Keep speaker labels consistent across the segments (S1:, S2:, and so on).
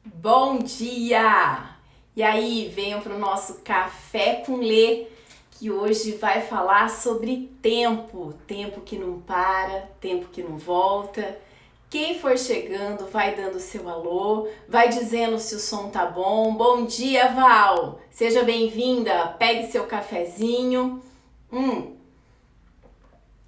S1: Bom dia! E aí, venham para o nosso Café com Lê, que hoje vai falar sobre tempo. Tempo que não para, tempo que não volta. Quem for chegando vai dando seu alô, vai dizendo se o som tá bom. Bom dia, Val! Seja bem-vinda, pegue seu cafezinho.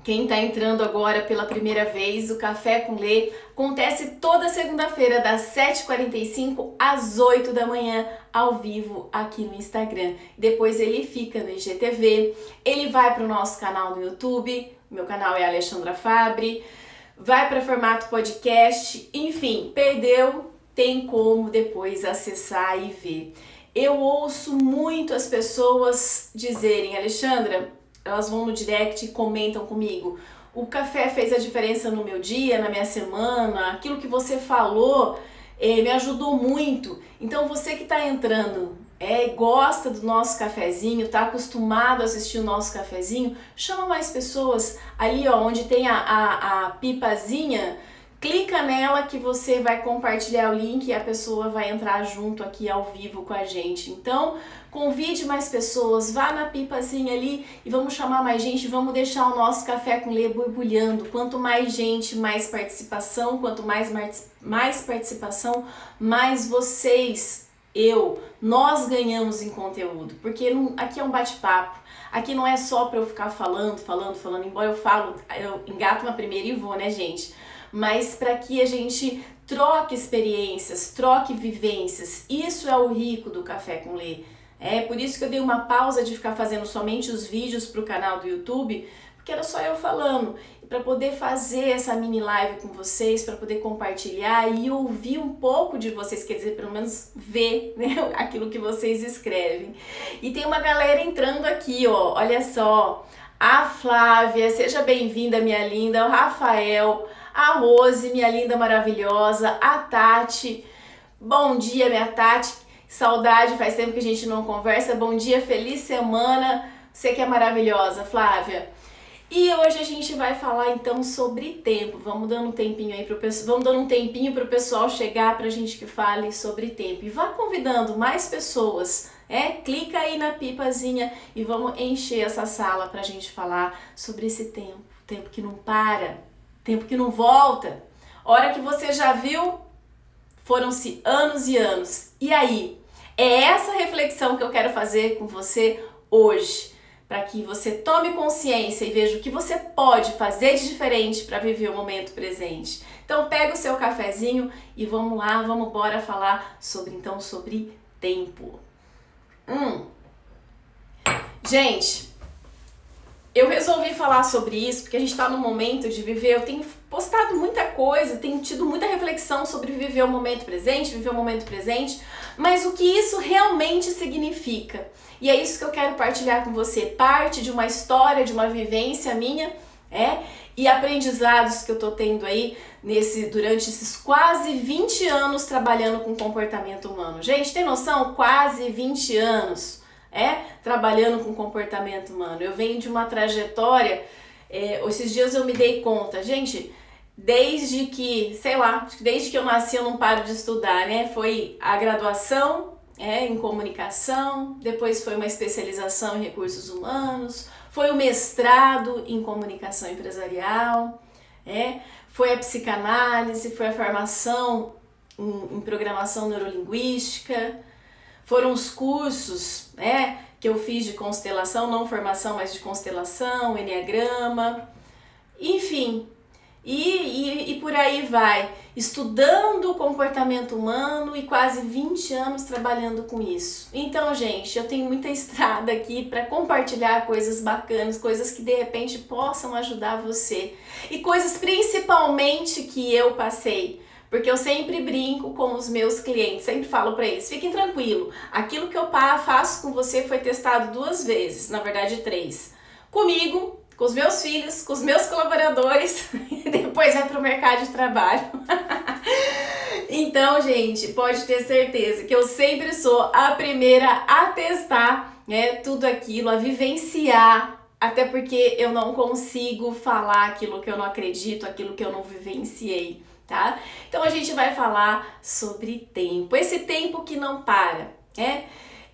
S1: Quem está entrando agora pela primeira vez, o Café com Lê acontece toda segunda-feira, das 7h45 às 8 da manhã, ao vivo aqui no Instagram. Depois ele fica no IGTV, ele vai para o nosso canal no YouTube, meu canal é Alexandra Fabre, vai para formato podcast, enfim, perdeu, tem como depois acessar e ver. Eu ouço muito as pessoas dizerem, Alexandra, elas vão no direct e comentam comigo: o café fez a diferença no meu dia, na minha semana, aquilo que você falou me ajudou muito. Então você que está entrando, gosta do nosso cafezinho, está acostumado a assistir o nosso cafezinho, chama mais pessoas ali, ó, onde tem a pipazinha. Clica nela que você vai compartilhar o link e a pessoa vai entrar junto aqui ao vivo com a gente. Então, convide mais pessoas, vá na pipazinha ali e vamos chamar mais gente, vamos deixar o nosso Café com Lê borbulhando. Quanto mais gente, mais participação, quanto mais participação, mais vocês, nós ganhamos em conteúdo, porque aqui é um bate-papo. Aqui não é só para eu ficar falando, embora eu engato uma primeira e vou, né, gente? Mas para que a gente troque experiências, troque vivências. Isso é o rico do Café com Lê. É por isso que eu dei uma pausa de ficar fazendo somente os vídeos para o canal do YouTube, porque era só eu falando. E para poder fazer essa mini live com vocês, para poder compartilhar e ouvir um pouco de vocês, quer dizer, pelo menos ver, né, aquilo que vocês escrevem. E tem uma galera entrando aqui, ó, olha só. A Flávia, seja bem-vinda, minha linda. O Rafael, a Rose, minha linda maravilhosa, a Tati. Bom dia, minha Tati. Saudade, faz tempo que a gente não conversa. Bom dia, feliz semana. Você que é maravilhosa, Flávia. E hoje a gente vai falar então sobre tempo. Vamos dando um tempinho aí pro pessoal chegar pra gente que fale sobre tempo. E vá convidando mais pessoas. Clica aí na pipazinha e vamos encher essa sala pra gente falar sobre esse tempo. Tempo que não para, tempo que não volta. Hora que você já viu, foram-se anos e anos. E aí? É essa reflexão que eu quero fazer com você hoje, para que você tome consciência e veja o que você pode fazer de diferente para viver o momento presente. Então pega o seu cafezinho e vamos lá, vamos embora falar sobre tempo. Gente, eu resolvi falar sobre isso porque a gente está no momento de viver. Eu tenho postado muita coisa, tenho tido muita reflexão sobre viver o momento presente, mas o que isso realmente significa. E é isso que eu quero partilhar com você, parte de uma história, de uma vivência minha, e aprendizados que eu tô tendo aí durante esses quase 20 anos trabalhando com comportamento humano. Gente, tem noção? Quase 20 anos, trabalhando com comportamento humano. Eu venho de uma trajetória, esses dias eu me dei conta, gente, desde que eu nasci eu não paro de estudar, né? Foi a graduação, em comunicação, depois foi uma especialização em recursos humanos, foi o mestrado em comunicação empresarial, foi a psicanálise, foi a formação em programação neurolinguística, foram os cursos, que eu fiz de constelação, não formação, mas de constelação, enneagrama, enfim. E por aí vai, estudando o comportamento humano e quase 20 anos trabalhando com isso. Então, gente, eu tenho muita estrada aqui para compartilhar coisas bacanas, coisas que de repente possam ajudar você. E coisas principalmente que eu passei, porque eu sempre brinco com os meus clientes, sempre falo para eles: fiquem tranquilos, aquilo que eu faço com você foi testado 2 vezes, na verdade 3. Comigo, com os meus filhos, com os meus colaboradores, e depois vai para o mercado de trabalho. Então, gente, pode ter certeza que eu sempre sou a primeira a testar, tudo aquilo, a vivenciar, até porque eu não consigo falar aquilo que eu não acredito, aquilo que eu não vivenciei, tá? Então a gente vai falar sobre tempo, esse tempo que não para, né?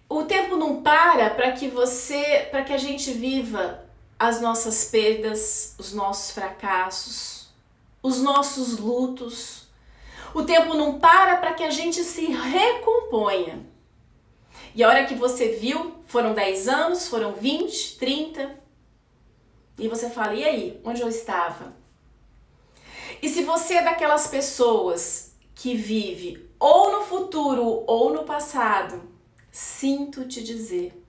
S1: O tempo não para para que a gente viva as nossas perdas, os nossos fracassos, os nossos lutos. O tempo não para que a gente se recomponha. E a hora que você viu, foram 10 anos, foram 20, 30, e você fala, e aí, onde eu estava? E se você é daquelas pessoas que vive ou no futuro ou no passado, sinto te dizer,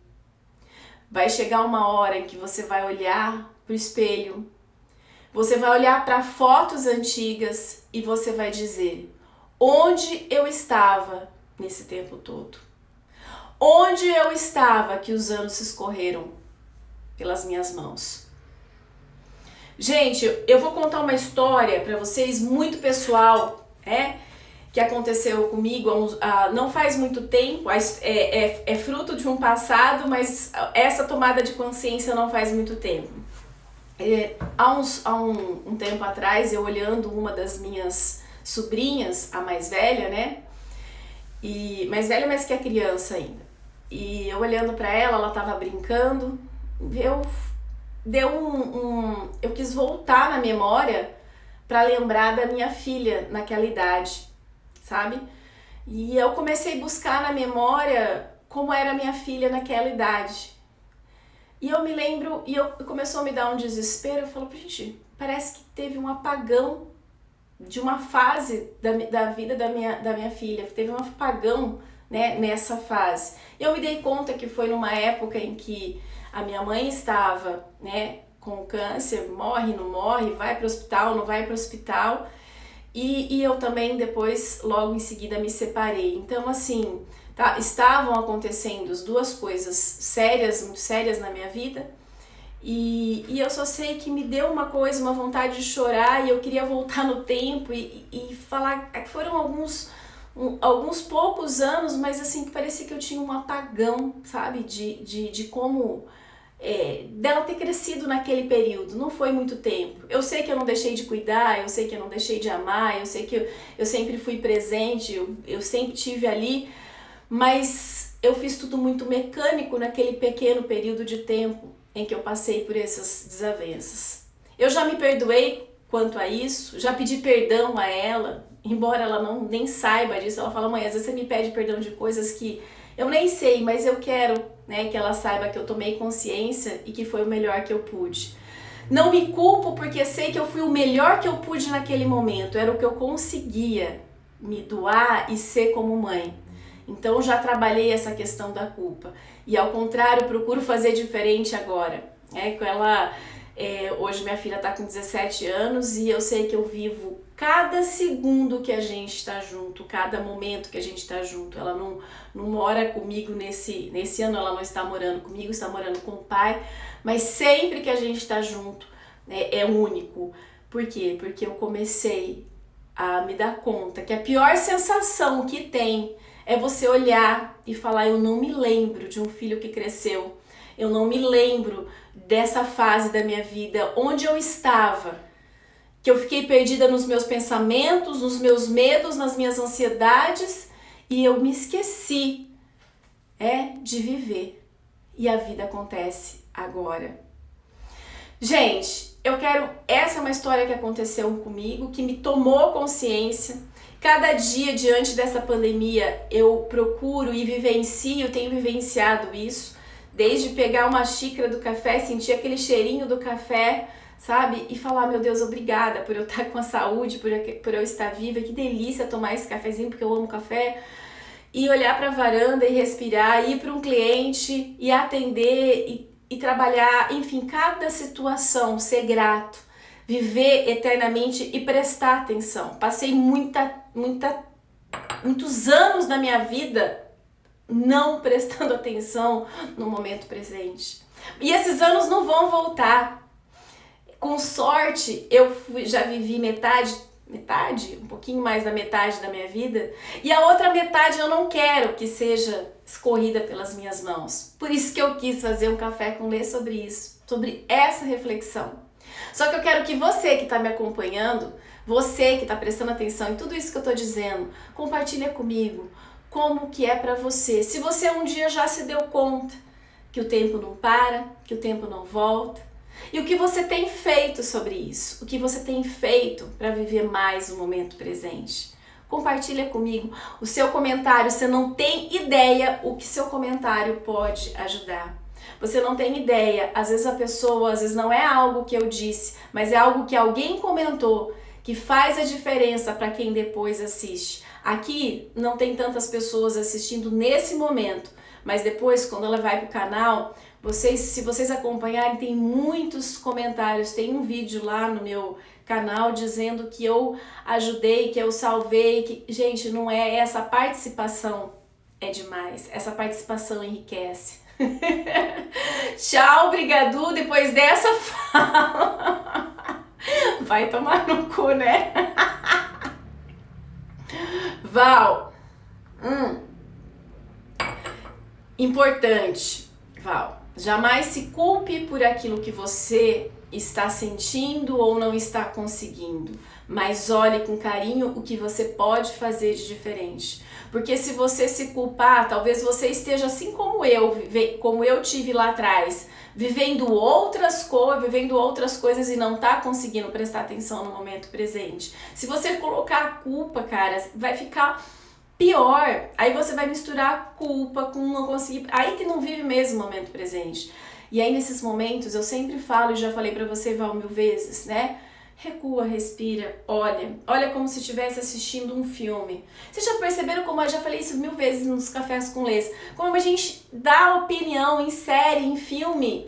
S1: vai chegar uma hora em que você vai olhar para o espelho, você vai olhar para fotos antigas e você vai dizer, onde eu estava nesse tempo todo? Onde eu estava que os anos se escorreram pelas minhas mãos? Gente, eu vou contar uma história para vocês muito pessoal, que aconteceu comigo não faz muito tempo, é fruto de um passado, mas essa tomada de consciência não faz muito tempo. Há um tempo atrás, eu olhando uma das minhas sobrinhas, a mais velha, né? E mais velha, mas que é criança ainda. E eu olhando para ela tava brincando, eu quis voltar na memória para lembrar da minha filha naquela idade, sabe? E eu comecei a buscar na memória como era minha filha naquela idade. E eu me lembro, começou a me dar um desespero, eu falo, gente, parece que teve um apagão de uma fase da vida da minha filha, teve um apagão, né, nessa fase. Eu me dei conta que foi numa época em que a minha mãe estava, né, com câncer, morre, não morre, vai para o hospital, não vai para o hospital, e eu também depois, logo em seguida, me separei. Então, assim, estavam acontecendo as duas coisas sérias, muito sérias na minha vida, e eu só sei que me deu uma vontade de chorar, e eu queria voltar no tempo e falar que foram alguns poucos anos, mas assim, que parecia que eu tinha um apagão, sabe, de como dela ter crescido naquele período. Não foi muito tempo. Eu sei que eu não deixei de cuidar, eu sei que eu não deixei de amar, eu sei que eu sempre fui presente, eu sempre tive ali, mas eu fiz tudo muito mecânico naquele pequeno período de tempo em que eu passei por essas desavenças. Eu já me perdoei quanto a isso, já pedi perdão a ela, embora ela nem saiba disso. Ela fala, mãe, às vezes você me pede perdão de coisas que eu nem sei, mas eu quero, né, que ela saiba que eu tomei consciência e que foi o melhor que eu pude. Não me culpo porque sei que eu fui o melhor que eu pude naquele momento, era o que eu conseguia me doar e ser como mãe. Então já trabalhei essa questão da culpa. E ao contrário, procuro fazer diferente agora. Hoje minha filha está com 17 anos e eu sei que eu vivo cada segundo que a gente está junto, cada momento que a gente está junto. Ela não mora comigo nesse ano, ela não está morando comigo, está morando com o pai, mas sempre que a gente está junto, né, é único. Por quê? Porque eu comecei a me dar conta que a pior sensação que tem é você olhar e falar, eu não me lembro de um filho que cresceu, eu não me lembro dessa fase da minha vida, onde eu estava, que eu fiquei perdida nos meus pensamentos, nos meus medos, nas minhas ansiedades, e eu me esqueci de viver. E a vida acontece agora. Gente, essa é uma história que aconteceu comigo, que me tomou consciência. Cada dia diante dessa pandemia eu procuro e tenho vivenciado isso, desde pegar uma xícara do café, sentir aquele cheirinho do café, sabe? E falar, meu Deus, obrigada por eu estar com a saúde, por eu estar viva, que delícia tomar esse cafezinho, porque eu amo café. E olhar para a varanda e respirar, ir para um cliente e atender e trabalhar, enfim, cada situação, ser grato, viver eternamente e prestar atenção. Passei muitos anos da minha vida não prestando atenção no momento presente. E esses anos não vão voltar. Com sorte, eu já vivi metade, um pouquinho mais da metade da minha vida, e a outra metade eu não quero que seja escorrida pelas minhas mãos. Por isso que eu quis fazer um café com Lê sobre isso, sobre essa reflexão. Só que eu quero que você que está me acompanhando, Você que está prestando atenção em tudo isso que eu estou dizendo, compartilha comigo como que é para você. Se você um dia já se deu conta que o tempo não para, que o tempo não volta, e o que você tem feito sobre isso, o que você tem feito para viver mais o momento presente. Compartilha comigo o seu comentário, você não tem ideia o que seu comentário pode ajudar. Você não tem ideia, às vezes a pessoa, às vezes não é algo que eu disse, mas é algo que alguém comentou, que faz a diferença para quem depois assiste. Aqui não tem tantas pessoas assistindo nesse momento, mas depois quando ela vai pro canal, se vocês acompanharem, tem muitos comentários, tem um vídeo lá no meu canal dizendo que eu ajudei, que eu salvei, que, gente, não é, essa participação é demais, essa participação enriquece. Tchau, brigadu, depois dessa fala. Vai tomar no cu, né? Val, importante, Val, jamais se culpe por aquilo que você está sentindo ou não está conseguindo, mas olhe com carinho o que você pode fazer de diferente. Porque se você se culpar, talvez você esteja assim como eu tive lá atrás, vivendo outras coisas e não está conseguindo prestar atenção no momento presente. Se você colocar a culpa, cara, vai ficar pior. Aí você vai misturar a culpa com não conseguir, aí que não vive mesmo o momento presente. E aí nesses momentos eu sempre falo, e já falei pra você, Val, 1000 vezes, né? Recua, respira, olha como se estivesse assistindo um filme. Vocês já perceberam como eu já falei isso 1000 vezes nos Cafés com Lês? Como a gente dá opinião em série, em filme.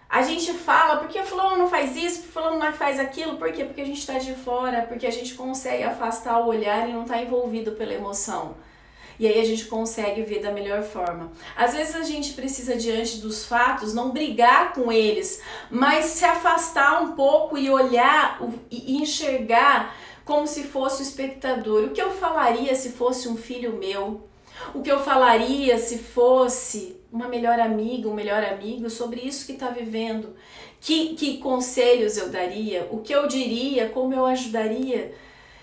S1: A gente fala, porque o fulano não faz isso, o fulano não faz aquilo. Por quê? Porque a gente tá de fora, porque a gente consegue afastar o olhar e não tá envolvido pela emoção. E aí a gente consegue ver da melhor forma. Às vezes a gente precisa, diante dos fatos, não brigar com eles, mas se afastar um pouco e olhar e enxergar como se fosse o espectador. O que eu falaria se fosse um filho meu? O que eu falaria se fosse uma melhor amiga, um melhor amigo sobre isso que está vivendo? Que conselhos eu daria? O que eu diria? Como eu ajudaria?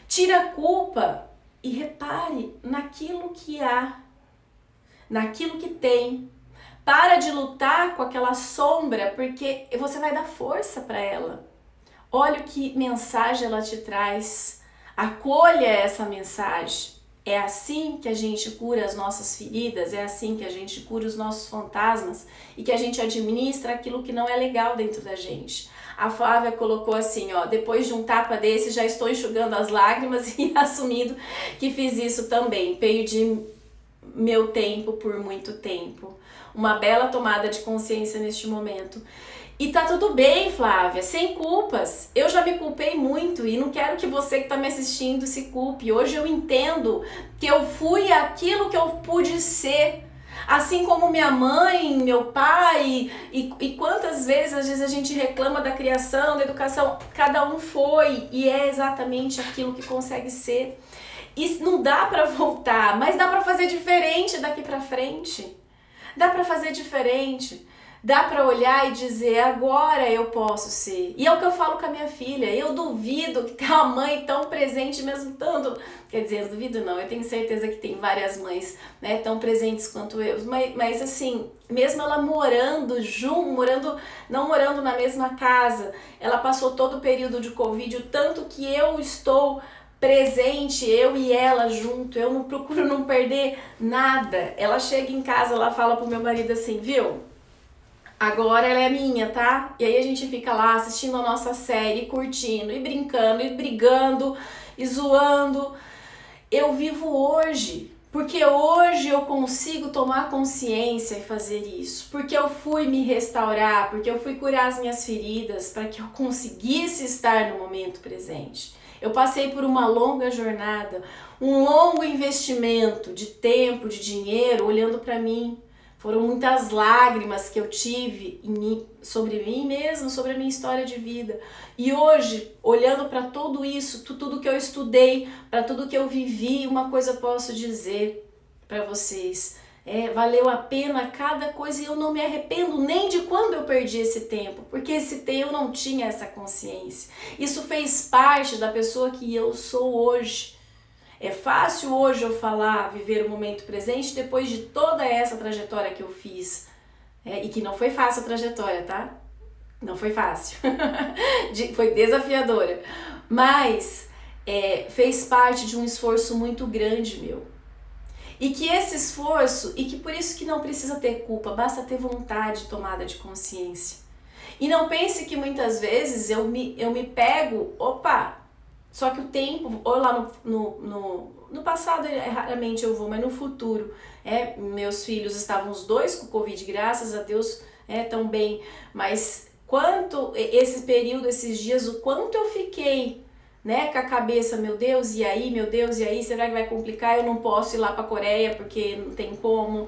S1: Tira a culpa e repare naquilo que há, naquilo que tem. Para de lutar com aquela sombra, porque você vai dar força para ela. Olha que mensagem ela te traz. Acolha essa mensagem. É assim que a gente cura as nossas feridas, é assim que a gente cura os nossos fantasmas e que a gente administra aquilo que não é legal dentro da gente. A Flávia colocou assim, ó, depois de um tapa desse já estou enxugando as lágrimas e assumindo que fiz isso também. Perdi meu tempo por muito tempo. Uma bela tomada de consciência neste momento. E tá tudo bem, Flávia, sem culpas. Eu já me culpei muito e não quero que você que tá me assistindo se culpe. Hoje eu entendo que eu fui aquilo que eu pude ser. Assim como minha mãe, meu pai e quantas vezes às vezes a gente reclama da criação, da educação, cada um foi e é exatamente aquilo que consegue ser. E não dá pra voltar, mas dá pra fazer diferente daqui pra frente. Dá pra fazer diferente. Dá pra olhar e dizer, agora eu posso ser. E é o que eu falo com a minha filha. Eu duvido que tenha uma mãe tão presente mesmo tanto. Quer dizer, eu duvido não, eu tenho certeza que tem várias mães, né, tão presentes quanto eu. Mas assim, mesmo ela morando junto, não morando na mesma casa, ela passou todo o período de Covid, o tanto que eu estou presente, eu e ela junto, eu não procuro não perder nada. Ela chega em casa, ela fala pro meu marido assim, viu? Agora ela é minha, tá? E aí a gente fica lá assistindo a nossa série, curtindo, e brincando, e brigando, e zoando. Eu vivo hoje, porque hoje eu consigo tomar consciência e fazer isso. Porque eu fui me restaurar, porque eu fui curar as minhas feridas, para que eu conseguisse estar no momento presente. Eu passei por uma longa jornada, um longo investimento de tempo, de dinheiro, olhando para mim. Foram muitas lágrimas que eu tive sobre mim mesma, sobre a minha história de vida. E hoje, olhando para tudo isso, tudo que eu estudei, para tudo que eu vivi, uma coisa eu posso dizer para vocês. Valeu a pena cada coisa e eu não me arrependo nem de quando eu perdi esse tempo, porque esse tempo eu não tinha essa consciência. Isso fez parte da pessoa que eu sou hoje. É fácil hoje eu falar, viver o momento presente depois de toda essa trajetória que eu fiz. E que não foi fácil a trajetória, tá? Não foi fácil. Foi desafiadora. Mas fez parte de um esforço muito grande meu. E que esse esforço, e que por isso que não precisa ter culpa, basta ter vontade, tomada de consciência. E não pense que muitas vezes eu me pego, só que o tempo, ou lá no passado raramente eu vou, mas no futuro, meus filhos estavam os dois com Covid, graças a Deus, tão bem, mas esse período, esses dias, o quanto eu fiquei, com a cabeça, meu Deus, e aí, será que vai complicar? Eu não posso ir lá pra Coreia porque não tem como,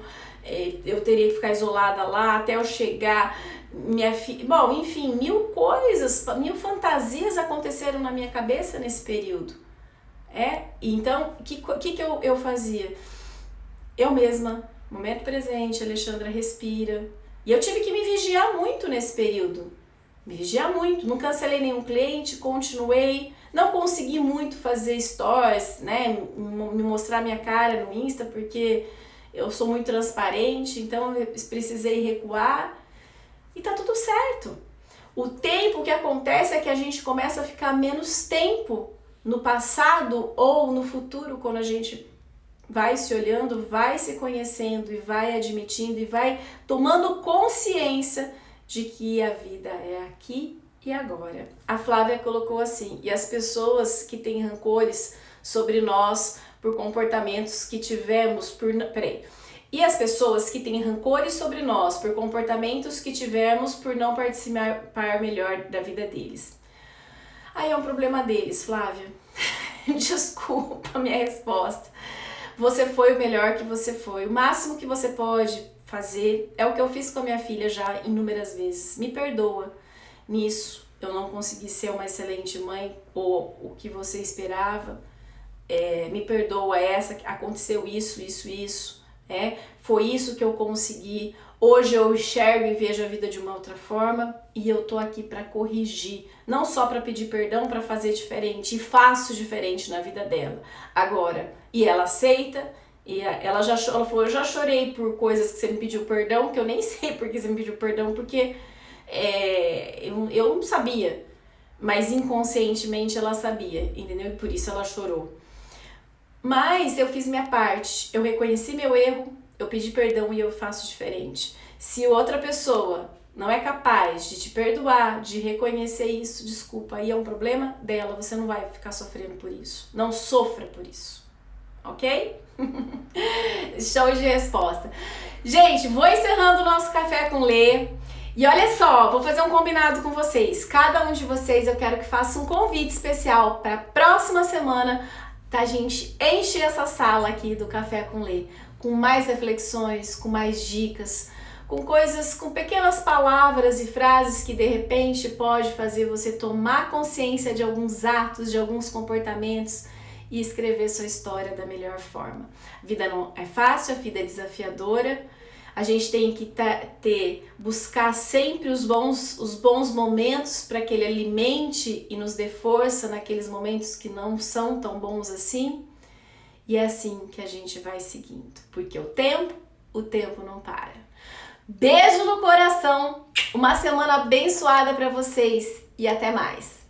S1: eu teria que ficar isolada lá até eu chegar, minha filha, bom, enfim, mil coisas, mil fantasias aconteceram na minha cabeça nesse período, então, o que eu fazia? Eu mesma, momento presente, Alexandra, respira, e eu tive que me vigiar muito nesse período, não cancelei nenhum cliente, continuei, não consegui muito fazer stories, me mostrar minha cara no Insta, porque eu sou muito transparente, então eu precisei recuar e tá tudo certo. O tempo que acontece é que a gente começa a ficar menos tempo no passado ou no futuro, quando a gente vai se olhando, vai se conhecendo e vai admitindo e vai tomando consciência de que a vida é aqui e agora. A Flávia colocou assim: e as pessoas que têm rancores sobre nós por comportamentos que tivemos E as pessoas que têm rancores sobre nós por comportamentos que tivemos por não participar melhor da vida deles. Aí é um problema deles, Flávia. Desculpa a minha resposta. Você foi o melhor que você foi. O máximo que você pode fazer é o que eu fiz com a minha filha já inúmeras vezes. Me perdoa. Nisso eu não consegui ser uma excelente mãe ou o que você esperava, me perdoa, aconteceu isso, foi isso que eu consegui, hoje eu enxergo e vejo a vida de uma outra forma e eu tô aqui para corrigir, não só para pedir perdão, para fazer diferente, e faço diferente na vida dela agora, e ela aceita. E ela falou, eu já chorei por coisas que você me pediu perdão, que eu nem sei por que você me pediu perdão, porque eu não sabia, mas inconscientemente ela sabia, entendeu? E por isso ela chorou. Mas eu fiz minha parte, eu reconheci meu erro, eu pedi perdão e eu faço diferente. Se outra pessoa não é capaz de te perdoar, de reconhecer isso, desculpa, aí é um problema dela, você não vai ficar sofrendo por isso. Não sofra por isso, ok? Show de resposta. Gente, vou encerrando o nosso Café com Lê. E olha só, vou fazer um combinado com vocês. Cada um de vocês eu quero que faça um convite especial para a próxima semana, a gente enche essa sala aqui do Café com Lê, com mais reflexões, com mais dicas, com coisas, com pequenas palavras e frases que de repente pode fazer você tomar consciência de alguns atos, de alguns comportamentos e escrever sua história da melhor forma. A vida não é fácil, a vida é desafiadora. A gente tem que buscar sempre os bons momentos para que ele alimente e nos dê força naqueles momentos que não são tão bons assim. E é assim que a gente vai seguindo, porque o tempo não para. Beijo no coração, uma semana abençoada para vocês e até mais.